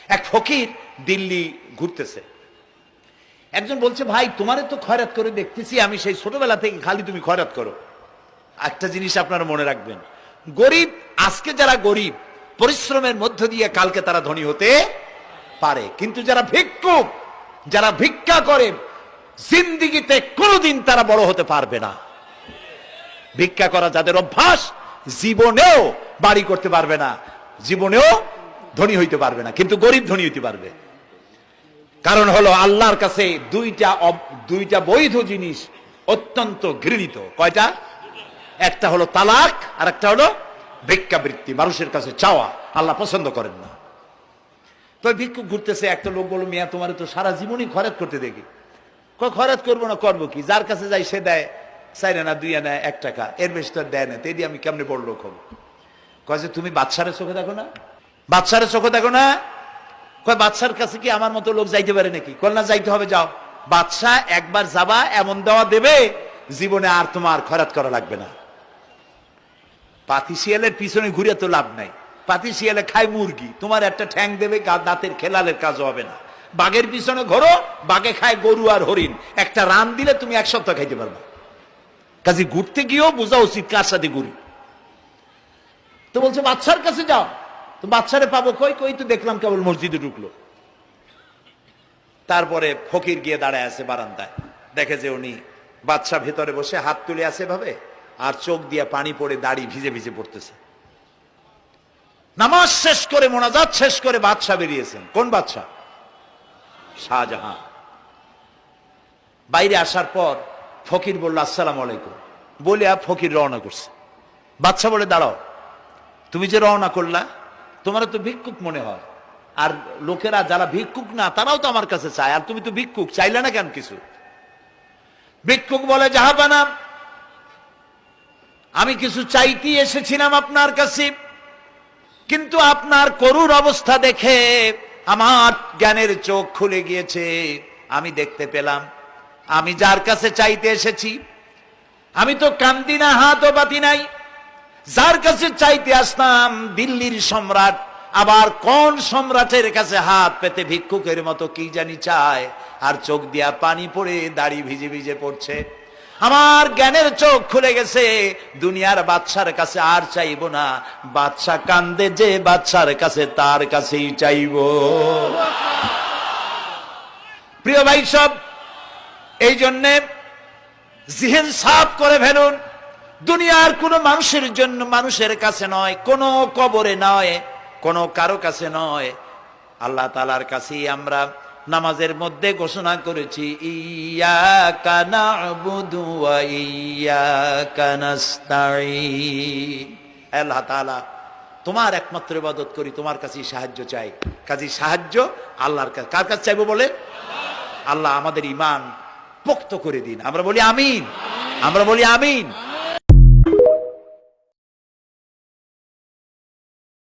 এক ফকির দিল্লি ঘুরতেছে, একজন বলছে, ভাই তোমারে তো খয়রাত করে দেখতেছি আমি সেই ছোটবেলা থেকে, খালি তুমি খয়রাত করো। একটা জিনিস আপনারা মনে রাখবেন, গরিব, আজকে যারা গরিব পরিশ্রমের মধ্য দিয়ে কালকে তারা ধনী হতে পারে, কিন্তু যারা ভিক্ষুক, যারা ভিক্ষা করে, জিন্দেগিতে কোনোদিন তারা বড় হতে পারবে না। ভিক্ষা করা যাদের অভ্যাস, জীবনেও বাড়ি করতে পারবে না, জীবনেও ধনী হইতে পারবে না, কিন্তু গরিব ধনী হইতে পারবে। কারণ হলো আল্লাহর কাছে দুইটা বৈধ জিনিস অত্যন্ত ঘৃণিত। কয়টা? একটা হলো তালাক, আর একটা হলো ভিক্ষাবৃত্তি, মানুষের কাছে চাওয়া। আল্লাহ পছন্দ করেন না। তো ভিক্ষুক ঘুরতেছে, একটা লোক বলল, মিয়া তোমার তো সারা জীবনই খরচ করতে দেখি। খরচ করবো না, করবো কি? যার কাছে যাই সে দেয় 4 আনা 2 আনা 1 টাকা, এর বেশি তো দেয় না, তেদি আমি কেমনে বড় লোক হবো? কয় যে তুমি বাদশারের চোখে দেখো না, বাদশারের চোখে দেখো না। কয় বাদশার কাছে কি আমার মতো লোক যাইতে পারে নাকি? কল না, যাইতে হবে, যাও। বাদশাহ একবার যাবা, এমন দেওয়া দেবে জীবনে আর তোমার খরচ করা লাগবে না। পাতি শিয়ালের পিছনে ঘুরে তো লাভ নাই, পাতি শিয়ালে খায় মুরগি, তোমার একটা ঠ্যাং দেবে, দাঁতের খেলালের কাজও হবে না। বাঘের পিছনে ঘোরো, বাঘে খায় গরু আর হরিণ, একটা রান দিলে তুমি 1 সপ্তাহ খাইতে পারবা। কাজে ঘুরতে গিয়েও বোঝা উচিত কার সাথে ঘুরি। তো বলছে বাদশার কাছে যাও। তো বাদশারে পাবো কই? কই তো দেখলাম কেবল মসজিদে ঢুকলো। তারপরে ফকির গিয়ে দাঁড়ায় আছে বারান্দায়, দেখে যে উনি বাদশা ভেতরে বসে হাত তুলে আছে ভাবে, আর চোখ দিয়ে পানি পড়ে দাড়ি ভিজে ভিজে পড়তেছে। নামাজ শেষ করে, মোনাজাত শেষ করে বাদশা বেরিয়েছেন। কোন বাদশা? শাহজাহান। বাইরে আসার পর ফকির বলল, আসসালামু আলাইকুম বলে ফকির রওনা করছে। বাদশা বলে, দাঁড়াও, তুমি যে রওনা করলা, তোমার তো ভিক্ষুক মনে হয়, আর লোকেরা যারা ভিক্ষুক না তারাও তো আমার কাছে চায়, আর তুমি তো ভিক্ষুক, চাইলে না কেন কিছু? ভিক্ষুক বলে, জাহাপানা, আমি কিছু চাইতে এসেছিলাম আপনার কাছে, কিন্তু আপনার করুণ অবস্থা দেখে আমার জ্ঞানের চোখ খুলে গিয়েছে। আমি দেখতে পেলাম আমি যার কাছে চাইতে এসেছি, আমি তো কান্দি না, হাতও পাতি নাই। যার কাছে চাইতে আসতাম দিল্লির সম্রাট, আবার কোন সম্রাটের কাছে হাত পেতে ভিক্ষুকের মতো কি জানি চায়, আর চোখ দিয়া পানি পড়ে দাড়ি ভিজে ভিজে পড়ছে। আমার জ্ঞানের চোখ খুলে গেছে, দুনিয়ার বাদশার কাছে আর চাইবো না। বাদশা কান্দে যে বাদশার কাছে, তার কাছেই চাইবো। প্রিয় ভাই সব, এই জন্যে জিহেন সাফ করে ফেলুন। দুনিয়ার কোন মানুষের জন্য, মানুষের কাছে নয়, কোন কবরে নয়, কোন কারো কাছে নয়, আল্লাহ তাআলার কাছেই আমরা নামাজের মধ্যে ঘোষণা করেছি, ইয়াকা না'বুদু ওয়া ইয়াকা নাস্তাঈন। আল্লাহ তাআলা, তোমার একমাত্র ইবাদত করি, তোমার কাছেই সাহায্য চাই। কাজেই সাহায্য আল্লাহর কাছে। কার কাছে চাইবো বলে? আল্লাহ আমাদের ঈমান পোক্ত করে দিন। আমরা বলি আমিন, আমরা বলি আমিন।